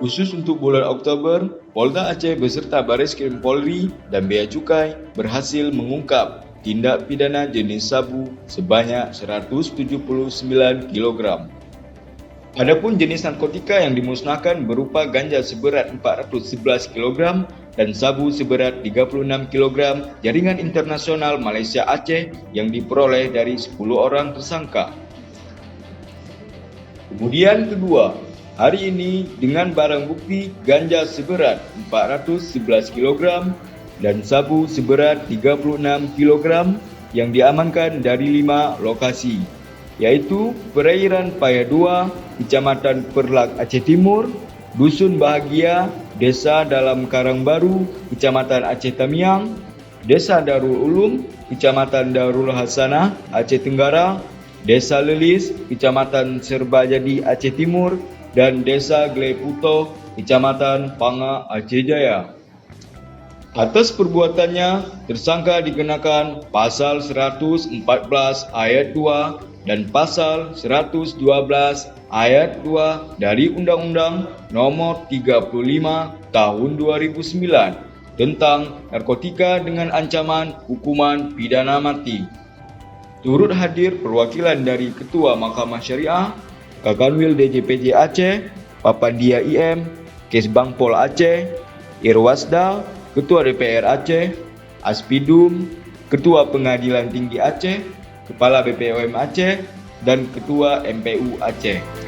Khusus untuk bulan Oktober, Polda Aceh beserta Bareskrim Polri dan Bea Cukai berhasil mengungkap tindak pidana jenis sabu sebanyak 179 kg. Adapun jenis narkotika yang dimusnahkan berupa ganja seberat 411 kg dan sabu seberat 36 kg jaringan internasional Malaysia Aceh yang diperoleh dari 10 orang tersangka. Kemudian kedua, hari ini dengan barang bukti ganja seberat 411 kg dan sabu seberat 36 kg yang diamankan dari 5 lokasi, yaitu Perairan Paya 2, Kecamatan Perlak, Aceh Timur, Dusun Bahagia, Desa Dalam Karang Baru, Kecamatan Aceh Tamiang, Desa Darul Ulum, Kecamatan Darul Hasanah, Aceh Tenggara, Desa Lelis, Kecamatan Serbajadi, Aceh Timur, dan Desa Gleputo, Kecamatan Panga, Aceh Jaya. Atas perbuatannya, tersangka dikenakan Pasal 114 Ayat 2 dan Pasal 112 Ayat 2 dari Undang-Undang Nomor 35 Tahun 2009 tentang narkotika dengan ancaman hukuman pidana mati. Turut hadir perwakilan dari Ketua Mahkamah Syariah, Kakanwil DJPJ Aceh, Papandia IM, Kesbang Pol Aceh, Irwasda, Ketua DPR Aceh, Aspidum, Ketua Pengadilan Tinggi Aceh, Kepala BPOM Aceh, dan Ketua MPU Aceh.